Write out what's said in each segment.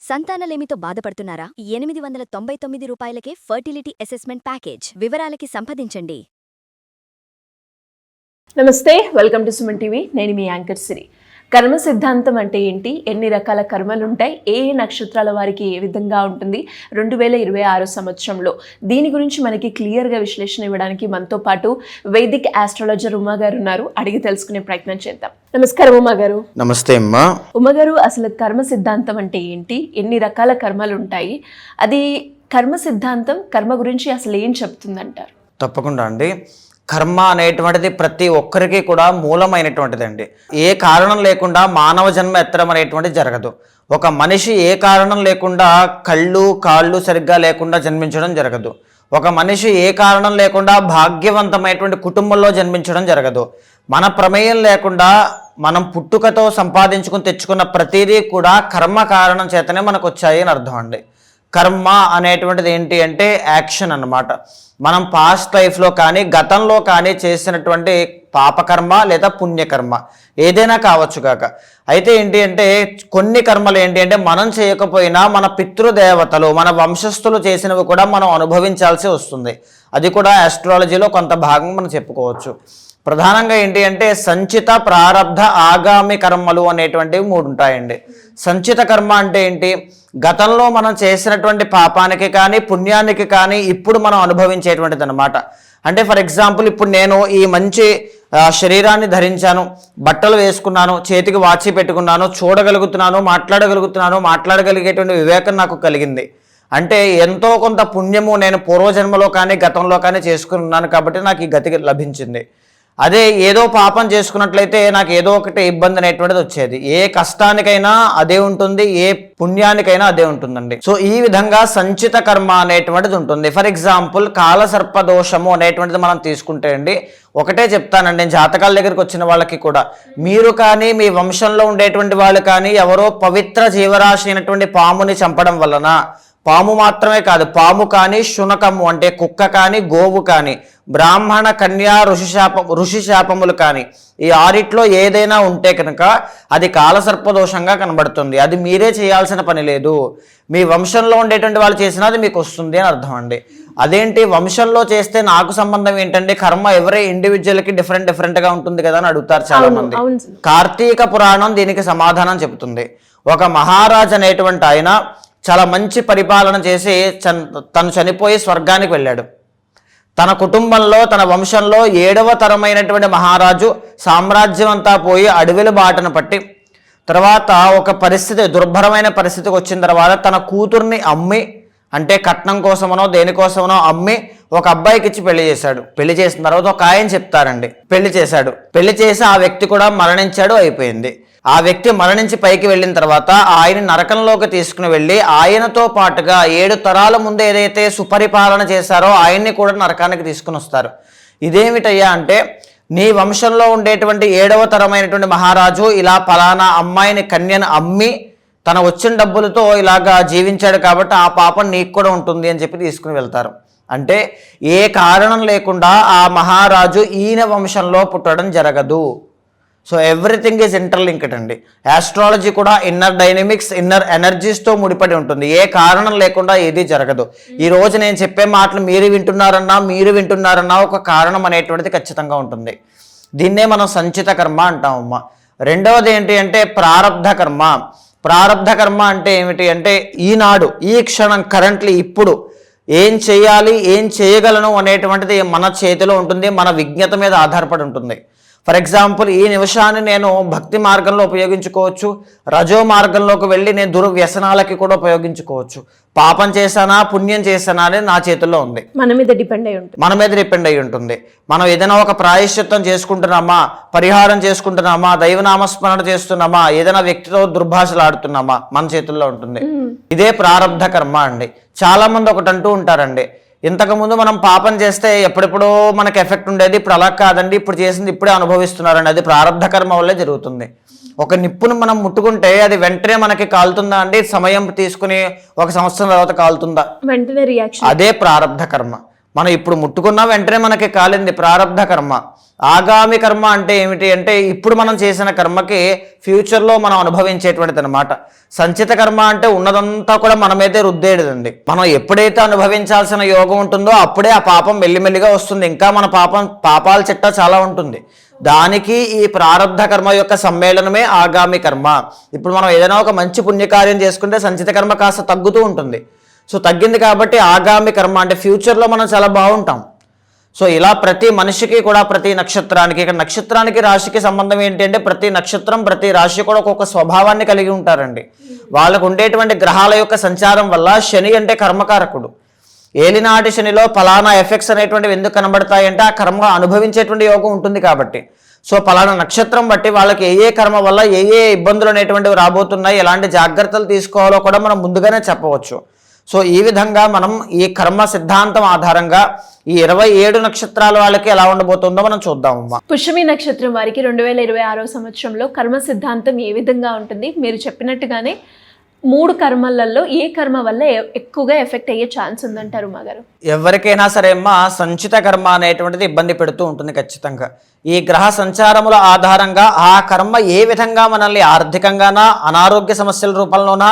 సంతానలేమితో బాధపడుతున్నారా? 899 రూపాయలకే fertility assessment package. వివరాలకి సంప్రదించండి. నమస్తే, వెల్కమ్ టు సుమన్ టీవీ. నేను మీ యాంకర్ సిరి. కర్మ సిద్ధాంతం అంటే ఏంటి, ఎన్ని రకాల కర్మలు ఉంటాయి, ఏ నక్షత్రాల వారికి ఏ విధంగా ఉంటుంది 2026 సంవత్సరంలో, దీని గురించి మనకి క్లియర్గా విశ్లేషణ ఇవ్వడానికి మనతో పాటు వైదిక్ ఆస్ట్రాలజర్ ఉమా గారు ఉన్నారు. అడిగి తెలుసుకునే ప్రయత్నం చేద్దాం. నమస్కారం ఉమా గారు. నమస్తే అమ్మా. ఉమా గారు, అసలు కర్మ సిద్ధాంతం అంటే ఏంటి, ఎన్ని రకాల కర్మలు ఉంటాయి, అది కర్మ సిద్ధాంతం కర్మ గురించి అసలు ఏం చెప్తుందంటారు? తప్పకుండా అండి. కర్మ అనేటువంటిది ప్రతి ఒక్కరికి కూడా మూలమైనటువంటిది అండి. ఏ కారణం లేకుండా మానవ జన్మ ఎత్తడం అనేటువంటిది జరగదు. ఒక మనిషి ఏ కారణం లేకుండా కళ్ళు కాళ్ళు సరిగ్గా లేకుండా జన్మించడం జరగదు. ఒక మనిషి ఏ కారణం లేకుండా భాగ్యవంతమైనటువంటి కుటుంబంలో జన్మించడం జరగదు. మన ప్రమేయం లేకుండా మనం పుట్టుకతో సంపాదించుకుని తెచ్చుకున్న ప్రతిదీ కూడా కర్మ కారణం చేతనే మనకు వచ్చాయి అని అర్థం అండి. కర్మ అనేటువంటిది ఏంటి అంటే యాక్షన్ అన్నమాట. మనం పాస్ట్ లైఫ్లో కానీ గతంలో కానీ చేసినటువంటి పాపకర్మ లేదా పుణ్యకర్మ ఏదైనా కావచ్చు కాక. అయితే ఏంటి అంటే కొన్ని కర్మలు ఏంటి అంటే మనం చేయకపోయినా మన పితృదేవతలు మన వంశస్థులు చేసినవి కూడా మనం అనుభవించాల్సి వస్తుంది. అది కూడా ఆస్ట్రాలజీలో కొంత భాగం మనం చెప్పుకోవచ్చు. ప్రధానంగా ఏంటి అంటే సంచిత, ప్రారబ్ధ, ఆగామి కర్మలు అనేటువంటివి 3 ఉంటాయండి. సంచిత కర్మ అంటే ఏంటి, గతంలో మనం చేసినటువంటి పాపానికి కానీ పుణ్యానికి కానీ ఇప్పుడు మనం అనుభవించేటువంటిది అనమాట. అంటే ఫర్ ఎగ్జాంపుల్, ఇప్పుడు నేను ఈ మంచి శరీరాన్ని ధరించాను, బట్టలు వేసుకున్నాను, చేతికి వాచి పెట్టుకున్నాను, చూడగలుగుతున్నాను, మాట్లాడగలిగేటువంటి వివేకం నాకు కలిగింది. అంటే ఎంతో కొంత పుణ్యము నేను పూర్వజన్మలో కానీ గతంలో కానీ చేసుకున్నాను కాబట్టి నాకు ఈ గతి లభించింది. అదే ఏదో పాపం చేసుకున్నట్లయితే నాకు ఏదో ఒకటి ఇబ్బంది అనేటువంటిది వచ్చేది. ఏ కష్టానికైనా అదే ఉంటుంది, ఏ పుణ్యానికైనా అదే ఉంటుందండి. సో ఈ విధంగా సంచిత కర్మ అనేటువంటిది ఉంటుంది. ఫర్ ఎగ్జాంపుల్, కాలసర్పదోషము అనేటువంటిది మనం తీసుకుంటే అండి, ఒకటే చెప్తానండి, నేను జాతకాల దగ్గరికి వచ్చిన వాళ్ళకి కూడా, మీరు కానీ మీ వంశంలో ఉండేటువంటి వాళ్ళు కానీ ఎవరో పవిత్ర జీవరాశి అయినటువంటి పాముని చంపడం వలన, పాము మాత్రమే కాదు, పాము కానీ శునకము అంటే కుక్క కానీ గోవు కానీ, బ్రాహ్మణ కన్యా ఋషి శాపములు కానీ, ఈ 6 ఏదైనా ఉంటే కనుక అది కాలసర్పదోషంగా కనబడుతుంది. అది మీరే చేయాల్సిన పని లేదు, మీ వంశంలో ఉండేటువంటి వాళ్ళు చేసినా అది మీకు వస్తుంది అని అర్థం అండి. అదేంటి వంశంలో చేస్తే నాకు సంబంధం ఏంటండి, కర్మ ఎవరే ఇండివిజువల్కి డిఫరెంట్గా ఉంటుంది కదా అని అడుగుతారు చాలా మంది. కార్తీక పురాణం దీనికి సమాధానం చెబుతుంది. ఒక మహారాజు అనేటువంటి ఆయన చాలా మంచి పరిపాలన చేసి తను చనిపోయి స్వర్గానికి వెళ్ళాడు. తన కుటుంబంలో తన వంశంలో 7వ తరమైనటువంటి మహారాజు సామ్రాజ్యం అంతా పోయి అడవిల బాటను పట్టి తర్వాత ఒక పరిస్థితి, దుర్భరమైన పరిస్థితికి వచ్చిన తర్వాత తన కూతుర్ని అమ్మి, అంటే కట్నం కోసమనో దేనికోసమనో అమ్మి ఒక అబ్బాయికి ఇచ్చి పెళ్లి చేశాడు. పెళ్లి చేసిన తర్వాత ఒక ఆయన చెప్తారండి, పెళ్లి చేశాడు. పెళ్లి చేసి ఆ వ్యక్తి కూడా మరణించాడు, అయిపోయింది. ఆ వ్యక్తి మరణించి పైకి వెళ్ళిన తర్వాత ఆయన నరకంలోకి తీసుకుని వెళ్ళి ఆయనతో పాటుగా 7 తరాల ముందు ఏదైతే సుపరిపాలన చేశారో ఆయన్ని కూడా నరకానికి తీసుకుని వస్తారు. ఇదేమిటయ్యా అంటే, నీ వంశంలో ఉండేటువంటి 7వ తరమైనటువంటి మహారాజు ఇలా పలానా అమ్మాయిని కన్యను అమ్మి తన వచ్చిన డబ్బులతో ఇలాగా జీవించాడు కాబట్టి ఆ పాపం నీకు కూడా ఉంటుంది అని చెప్పి తీసుకుని వెళ్తారు. అంటే ఏ కారణం లేకుండా ఆ మహారాజు ఈయన వంశంలో పుట్టడం జరగదు. సో ఎవ్రీథింగ్ ఈజ్ ఇంటర్లింక్డ్ అండి. ఆస్ట్రాలజీ కూడా ఇన్నర్ డైనమిక్స్, ఇన్నర్ ఎనర్జీస్తో ముడిపడి ఉంటుంది. ఏ కారణం లేకుండా ఏది జరగదు. ఈ రోజు నేను చెప్పే మాటలు మీరు వింటున్నారన్నా ఒక కారణం అనేటువంటిది ఖచ్చితంగా ఉంటుంది. దీన్నే మనం సంచిత కర్మ అంటామమ్మా. రెండవది ఏంటి అంటే ప్రారబ్ధ కర్మ. ప్రారబ్ధ కర్మ అంటే ఏమిటి అంటే, ఈనాడు ఈ క్షణం కరెంట్లీ ఇప్పుడు ఏం చేయాలి, ఏం చేయగలను అనేటువంటిది మన చేతిలో ఉంటుంది, మన విజ్ఞత మీద ఆధారపడి ఉంటుంది. ఫర్ ఎగ్జాంపుల్, ఈ నిమిషాన్ని నేను భక్తి మార్గంలో ఉపయోగించుకోవచ్చు, రజో మార్గంలోకి వెళ్ళి నేను దుర్వ్యసనాలకి కూడా ఉపయోగించుకోవచ్చు. పాపం చేశానా పుణ్యం చేశానా అనేది నా చేతుల్లో ఉంది, మన మీద డిపెండ్ అయి ఉంటుంది. మనం ఏదైనా ఒక ప్రాయశ్చిత్తం చేసుకుంటున్నామా, పరిహారం చేసుకుంటున్నామా, దైవనామస్మరణ చేస్తున్నామా, ఏదైనా వ్యక్తితో దుర్భాషలు ఆడుతున్నామా, మన చేతుల్లో ఉంటుంది. ఇదే ప్రారబ్ధ కర్మ అండి. చాలా మంది ఒకటి అంటూ ఉంటారండి, ఇంతకుముందు మనం పాపం చేస్తే ఎప్పుడెప్పుడో మనకు ఎఫెక్ట్ ఉండేది, ఇప్పుడు అలా కాదండి, ఇప్పుడు చేసింది ఇప్పుడే అనుభవిస్తున్నారండి. అది ప్రారబ్ధ కర్మ వల్లే జరుగుతుంది. ఒక నిప్పును మనం ముట్టుకుంటే అది వెంటనే మనకి కాలుతుందా అండి, సమయం తీసుకుని 1 సంవత్సరం తర్వాత కాలుతుందా, వెంటనే రియాక్షన్, అదే ప్రారబ్ధ కర్మ. మనం ఇప్పుడు ముట్టుకున్న వెంటనే మనకి కాలింది ప్రారబ్ధ కర్మ. ఆగామి కర్మ అంటే ఏమిటి అంటే ఇప్పుడు మనం చేసిన కర్మకి ఫ్యూచర్లో మనం అనుభవించేటువంటిది అనమాట. సంచిత కర్మ అంటే ఉన్నదంతా కూడా మనమైతే రుద్దేడుదండి. మనం ఎప్పుడైతే అనుభవించాల్సిన యోగం ఉంటుందో అప్పుడే ఆ పాపం మెల్లిమెల్లిగా వస్తుంది. ఇంకా మన పాపాల చిట్టా చాలా ఉంటుంది. దానికి ఈ ప్రారబ్ధ కర్మ యొక్క సమ్మేళనమే ఆగామి కర్మ. ఇప్పుడు మనం ఏదైనా ఒక మంచి పుణ్యకార్యం చేసుకుంటే సంచిత కర్మ కాస్త తగ్గుతూ ఉంటుంది. సో తగ్గింది కాబట్టి ఆగామి కర్మ అంటే ఫ్యూచర్లో మనం చాలా బాగుంటాం. సో ఇలా ప్రతి మనిషికి కూడా ప్రతి నక్షత్రానికి, ఇక్కడ నక్షత్రానికి రాశికి సంబంధం ఏంటి అంటే ప్రతి నక్షత్రం ప్రతి రాశి కూడా ఒక్కొక్క స్వభావాన్ని కలిగి ఉంటారండి. వాళ్ళకు ఉండేటువంటి గ్రహాల యొక్క సంచారం వల్ల శని అంటే కర్మకారకుడు. ఏలినాటి శనిలో ఫలానా ఎఫెక్ట్స్ అనేటువంటివి ఎందుకు కనబడతాయంటే ఆ కర్మ అనుభవించేటువంటి యోగం ఉంటుంది కాబట్టి. సో ఫలానా నక్షత్రం బట్టి వాళ్ళకి ఏ కర్మ వల్ల ఏ ఇబ్బందులు అనేటువంటివి రాబోతున్నాయి, ఎలాంటి జాగ్రత్తలు తీసుకోవాలో కూడా మనం ముందుగానే చెప్పవచ్చు. సో ఈ విధంగా మనం ఈ కర్మ సిద్ధాంతం ఆధారంగా ఈ 27 నక్షత్రాల వాళ్ళకి ఎలా ఉండబోతుందో మనం చూద్దామమ్మా. పుష్యమి నక్షత్రం వారికి 2026 సంవత్సరంలో కర్మ సిద్ధాంతం ఏ విధంగా ఉంటుంది? మీరు చెప్పినట్టుగానే 3 కర్మలలో ఏ కర్మ వల్ల ఎక్కువగా ఎఫెక్ట్ అయ్యే ఛాన్స్ ఉందంటారు మాగారు? ఎవరికైనా సరే అమ్మా సంచిత కర్మ అనేటువంటిది ఇబ్బంది పెడుతూ ఉంటుంది ఖచ్చితంగా. ఈ గ్రహ సంచారముల ఆధారంగా ఆ కర్మ ఏ విధంగా మనల్ని ఆర్థికంగానా, అనారోగ్య సమస్యల రూపంలోనా,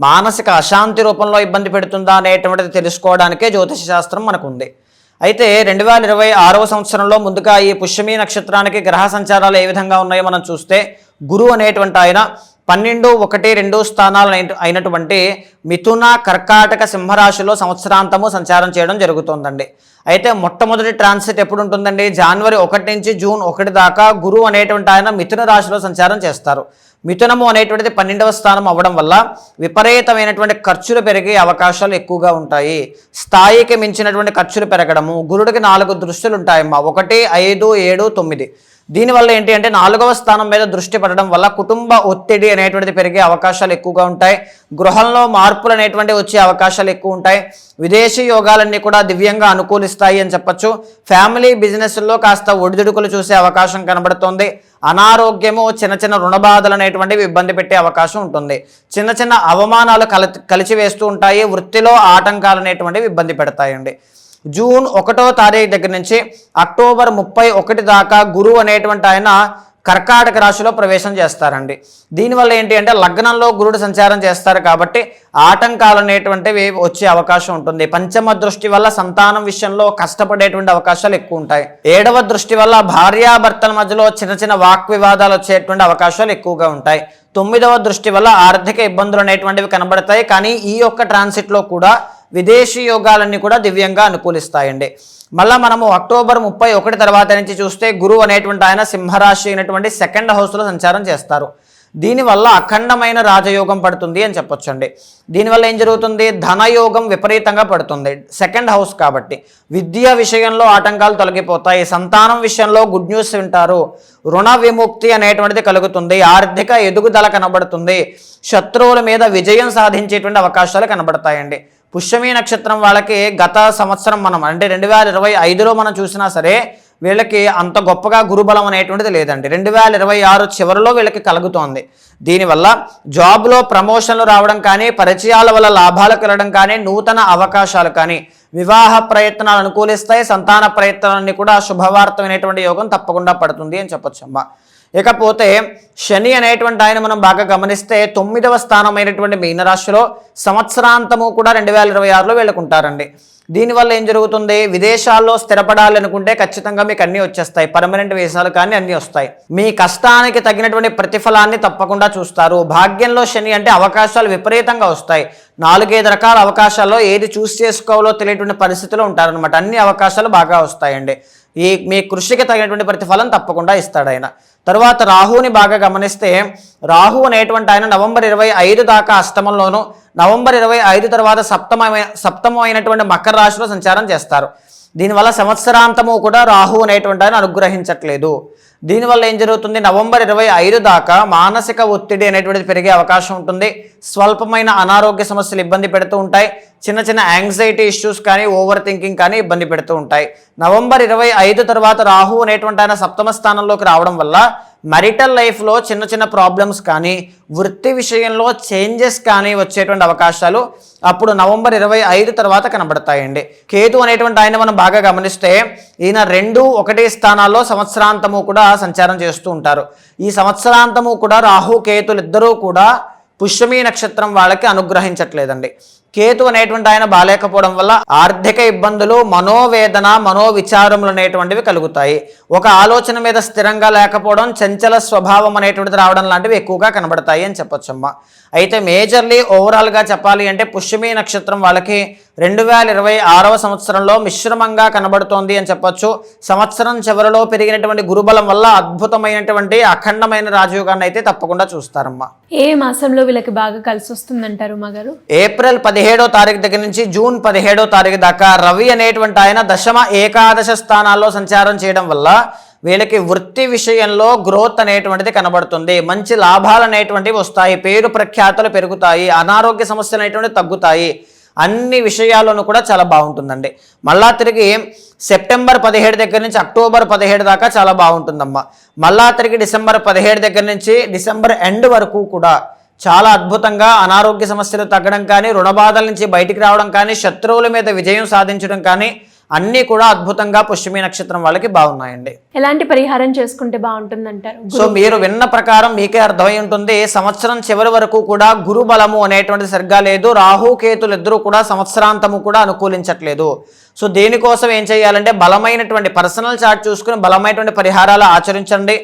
మానసిక అశాంతి రూపంలో ఇబ్బంది పెడుతుందా అనేటువంటిది తెలుసుకోవడానికే జ్యోతిష శాస్త్రం మనకు ఉంది. అయితే 2026 సంవత్సరంలో ముందుగా ఈ పుష్యమి నక్షత్రానికి గ్రహ సంచారాలు ఏ విధంగా ఉన్నాయో మనం చూస్తే గురువు అనేటువంటి ఆయన 12, 1, 2 స్థానాలు అయినటువంటి మిథున, కర్కాటక, సింహరాశిలో సంవత్సరాంతము సంచారం చేయడం జరుగుతుందండి. అయితే మొట్టమొదటి ట్రాన్సిట్ ఎప్పుడు ఉంటుందండి? జనవరి 1 నుంచి జూన్ 1 దాకా గురువు అనేటువంటి ఆయన మిథున రాశిలో సంచారం చేస్తారు. మిథునము అనేటువంటిది 12వ స్థానం అవ్వడం వల్ల విపరీతమైనటువంటి ఖర్చులు పెరిగే అవకాశాలు ఎక్కువగా ఉంటాయి. స్థాయికి మించినటువంటి ఖర్చులు పెరగడము. గురుడికి 4 దృష్టిలు ఉంటాయమ్మా, 1, 5, 7, 9. దీనివల్ల ఏంటి అంటే 4వ స్థానం మీద దృష్టి పడడం వల్ల కుటుంబ ఒత్తిడి అనేటువంటిది పెరిగే అవకాశాలు ఎక్కువగా ఉంటాయి. గృహంలో మార్పులు అనేటువంటివి వచ్చే అవకాశాలు ఎక్కువ ఉంటాయి. విదేశీ యోగాలన్నీ కూడా దివ్యంగా అనుకూలిస్తాయి అని చెప్పచ్చు. ఫ్యామిలీ బిజినెస్లో కాస్త ఒడిదుడుకులు చూసే అవకాశం కనబడుతోంది. అనారోగ్యము, చిన్న చిన్న రుణబాధలు అనేటువంటివి ఇబ్బంది పెట్టే అవకాశం ఉంటుంది. చిన్న చిన్న అవమానాలు కలిచివేస్తూ ఉంటాయి. వృత్తిలో ఆటంకాలు అనేటువంటివి ఇబ్బంది పెడతాయండి. జూన్ 1వ తారీఖు దగ్గర నుంచి అక్టోబర్ 31 దాకా గురువు అనేటువంటి ఆయన కర్కాటక రాశిలో ప్రవేశం చేస్తారండి. దీనివల్ల ఏంటి అంటే లగ్నంలో గురుడు సంచారం చేస్తారు కాబట్టి ఆటంకాలు అనేటువంటివి వచ్చే అవకాశం ఉంటుంది. పంచమ దృష్టి వల్ల సంతానం విషయంలో కష్టపడేటువంటి అవకాశాలు ఎక్కువ ఉంటాయి. 7వ దృష్టి వల్ల భార్యాభర్తల మధ్యలో చిన్న చిన్న వాక్ వివాదాలు వచ్చేటువంటి అవకాశాలు ఎక్కువగా ఉంటాయి. 9వ దృష్టి వల్ల ఆర్థిక ఇబ్బందులు అనేటువంటివి కనబడతాయి. కానీ ఈ యొక్క ట్రాన్సిట్లో కూడా విదేశీ యోగాలన్నీ కూడా దివ్యంగా అనుకూలిస్తాయండి. మళ్ళీ మనము అక్టోబర్ 31 తర్వాత నుంచి చూస్తే గురువు అనేటువంటి ఆయన సింహరాశి అయినటువంటి 2nd హౌస్లో సంచారం చేస్తారు. దీనివల్ల అఖండమైన రాజయోగం పడుతుంది అని చెప్పొచ్చండి. దీనివల్ల ఏం జరుగుతుంది? ధనయోగం విపరీతంగా పడుతుంది. 2nd హౌస్ కాబట్టి విద్యా విషయంలో ఆటంకాలు తొలగిపోతాయి. సంతానం విషయంలో గుడ్ న్యూస్ వింటారు. రుణ విముక్తి అనేటువంటిది కలుగుతుంది. ఆర్థిక ఎదుగుదల కనబడుతుంది. శత్రువుల మీద విజయం సాధించేటువంటి అవకాశాలు కనబడతాయండి. పుష్యమి నక్షత్రం వాళ్ళకి గత సంవత్సరం మనం అంటే 2025లో మనం చూసినా సరే వీళ్ళకి అంత గొప్పగా గురుబలం అనేటువంటిది లేదండి. 2026 చివరిలో వీళ్ళకి కలుగుతోంది. దీనివల్ల జాబ్లో ప్రమోషన్లు రావడం కానీ, పరిచయాల వల్ల లాభాలు కలగడం కానీ, నూతన అవకాశాలు కానీ, వివాహ ప్రయత్నాలు అనుకూలిస్తాయి. సంతాన ప్రయత్నాలన్నీ కూడా శుభవార్తమైనటువంటి యోగం తప్పకుండా పడుతుంది అని చెప్పొచ్చమ్మా. ఇకపోతే శని అనేటువంటి ఆయన మనం బాగా గమనిస్తే 9వ స్థానమైనటువంటి మీనరాశిలో సంవత్సరాంతము కూడా 2026లో వీళ్ళకుంటారండి. దీనివల్ల ఏం జరుగుతుంది? విదేశాల్లో స్థిరపడాలి అనుకుంటే ఖచ్చితంగా మీకు అన్నీ వచ్చేస్తాయి. పర్మనెంట్ వీసాలు కానీ అన్నీ వస్తాయి. మీ కష్టానికి తగినటువంటి ప్రతిఫలాన్ని తప్పకుండా చూస్తారు. భాగ్యంలో శని అంటే అవకాశాలు విపరీతంగా వస్తాయి. 4-5 రకాల అవకాశాల్లో ఏది చూస్ చేసుకోవాలో తెలియటువంటి పరిస్థితిలో ఉంటారనమాట. అన్ని అవకాశాలు బాగా వస్తాయండి. మీ కృషికి తగినటువంటి ప్రతిఫలం తప్పకుండా ఇస్తాడు ఆయన. తర్వాత రాహుని బాగా గమనిస్తే రాహు అనేటువంటి ఆయన నవంబర్ 25 దాకా అష్టమంలోను, నవంబర్ 25 తర్వాత సప్తమం అయినటువంటి మకర రాశిలో సంచారం చేస్తారు. దీనివల్ల సంవత్సరాంతము కూడా రాహు అనేటువంటి ఆయన అనుగ్రహించట్లేదు. దీనివల్ల ఏం జరుగుతుంది? నవంబర్ 25 దాకా మానసిక ఒత్తిడి అనేటువంటిది పెరిగే అవకాశం ఉంటుంది. స్వల్పమైన అనారోగ్య సమస్యలు ఇబ్బంది పెడుతూ ఉంటాయి. చిన్న చిన్న యాంగ్జైటీ ఇష్యూస్ కానీ ఓవర్ థింకింగ్ కానీ ఇబ్బంది పెడుతూ ఉంటాయి. నవంబర్ 25 తర్వాత రాహు అనేటువంటి ఆయన సప్తమ స్థానంలోకి రావడం వల్ల marital లైఫ్లో చిన్న చిన్న ప్రాబ్లమ్స్ కానీ వృత్తి విషయంలో చేంజెస్ కానీ వచ్చేటువంటి అవకాశాలు అప్పుడు నవంబర్ 25 తర్వాత కనబడతాయండి. కేతు అనేటువంటి ఆయన మనం బాగా గమనిస్తే ఈయన 2, 1 స్థానాల్లో సంవత్సరాంతము కూడా సంచారం చేస్తూ ఉంటారు. ఈ సంవత్సరాంతము కూడా రాహు కేతులు ఇద్దరూ కూడా పుష్యమీ నక్షత్రం వాళ్ళకి అనుగ్రహించట్లేదండి. కేతు అనేటువంటి ఆయన బాలేకపోవడం వల్ల ఆర్థిక ఇబ్బందులు, మనోవేదన, మనోవిచారములు అనేటువంటివి కలుగుతాయి. ఒక ఆలోచన మీద స్థిరంగా లేకపోవడం, చంచల స్వభావం అనేటువంటిది రావడం లాంటివి ఎక్కువగా కనబడతాయి అని చెప్పొచ్చమ్మా. అయితే మేజర్లీ ఓవరాల్గా చెప్పాలి అంటే పుష్యమీ నక్షత్రం వాళ్ళకి 2026వ సంవత్సరంలో మిశ్రమంగా కనబడుతోంది అని చెప్పొచ్చు. సంవత్సరం చివరిలో పెరిగినటువంటి గురుబలం వల్ల అద్భుతమైనటువంటి అఖండమైన రాజయోగాన్ని అయితే తప్పకుండా చూస్తారమ్మా. ఏ మాసంలో వీళ్ళకి బాగా కలిసి వస్తుందంటారు మగారు? ఏప్రిల్ 17వ తారీఖు దగ్గర నుంచి జూన్ 17వ తారీఖు దాకా రవి అనేటువంటి ఆయన దశమ ఏకాదశ స్థానాల్లో సంచారం చేయడం వల్ల వీళ్ళకి వృత్తి విషయంలో గ్రోత్ అనేటువంటిది కనబడుతుంది. మంచి లాభాలు అనేటువంటివి వస్తాయి, పేరు ప్రఖ్యాతులు పెరుగుతాయి, అనారోగ్య సమస్యలు అనేటువంటివి తగ్గుతాయి. అన్ని విషయాల్లోనూ కూడా చాలా బాగుంటుందండి. మళ్ళా తిరిగి సెప్టెంబర్ 17 దగ్గర నుంచి అక్టోబర్ 17 దాకా చాలా బాగుంటుందమ్మా. మళ్ళా తిరిగి డిసెంబర్ 17 దగ్గర నుంచి డిసెంబర్ ఎండ్ వరకు కూడా చాలా అద్భుతంగా అనారోగ్య సమస్యలు తగ్గడం కానీ, రుణబాధల నుంచి బయటికి రావడం కానీ, శత్రువుల మీద విజయం సాధించడం కానీ అన్నీ కూడా అద్భుతంగా పుష్యమీ నక్షత్రం వాళ్ళకి బాగున్నాయండి. ఎలాంటి పరిహారం చేసుకుంటే బాగుంటుంది అంటారు? సో మీరు విన్న ప్రకారం మీకే అర్థమై ఉంటుంది. సంవత్సరం చివరి వరకు కూడా గురు బలము అనేటువంటిది సరిగ్గా లేదు. రాహు కేతులు ఇద్దరు కూడా సంవత్సరాంతము కూడా అనుకూలించట్లేదు. సో దీనికోసం ఏం చేయాలంటే బలమైనటువంటి పర్సనల్ చార్ట్ చూసుకుని బలమైనటువంటి పరిహారాలు ఆచరించండి.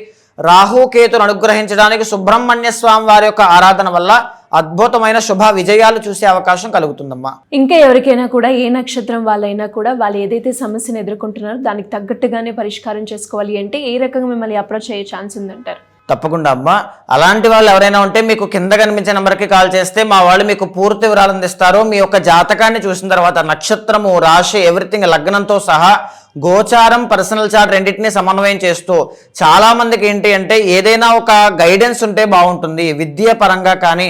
రాహుకేతును అనుగ్రహించడానికి సుబ్రహ్మణ్య స్వామి వారి యొక్క ఆరాధన వల్ల అద్భుతమైన శుభ విజయాలు చూసే అవకాశం కలుగుతుందమ్మా. ఇంకా ఎవరికైనా కూడా ఏ నక్షత్రం వాళ్ళైనా కూడా వాళ్ళు ఏదైతే సమస్యను ఎదుర్కొంటున్నారో దానికి తగ్గట్టుగానే పరిష్కారం చేసుకోవాలి అంటే ఏ రకంగా మిమ్మల్ని అప్రోచ్ అయ్యే ఛాన్స్ ఉందంటారు? తప్పకుండా అమ్మా. అలాంటి వాళ్ళు ఎవరైనా ఉంటే మీకు కింద కనిపించే నెంబర్కి కాల్ చేస్తే మా వాళ్ళు మీకు పూర్తి వివరాలు అందిస్తారు. మీ యొక్క జాతకాన్ని చూసిన తర్వాత నక్షత్రము, రాశి, ఎవ్రీథింగ్, లగ్నంతో సహా గోచారం, పర్సనల్ చార్ట్ రెండింటినీ సమన్వయం చేస్తూ చాలా మందికి ఏంటి అంటే ఏదైనా ఒక గైడెన్స్ ఉంటే బాగుంటుంది. విద్య పరంగా కానీ,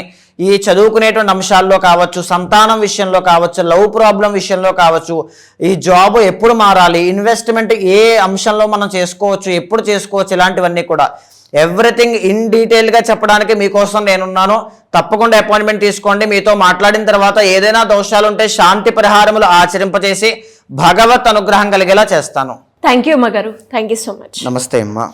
ఈ చదువుకునేటువంటి అంశాల్లో కావచ్చు, సంతానం విషయంలో కావచ్చు, లవ్ ప్రాబ్లం విషయంలో కావచ్చు, ఈ జాబ్ ఎప్పుడు మారాలి, ఇన్వెస్ట్మెంట్ ఏ అంశంలో మనం చేసుకోవచ్చు, ఎప్పుడు చేసుకోవచ్చు, ఇలాంటివన్నీ కూడా ఎవ్రీథింగ్ ఇన్ డీటెయిల్గా చెప్పడానికి మీకోసం నేనున్నాను. తప్పకుండా అపాయింట్మెంట్ తీసుకోండి. మీతో మాట్లాడిన తర్వాత ఏదైనా దోషాలు ఉంటే శాంతి పరిహారములు ఆచరింపజేసి భగవత్ అనుగ్రహం కలిగేలా చేస్తాను. థ్యాంక్ యూ అమ్మగారు. Thank you so much. నమస్తే అమ్మా.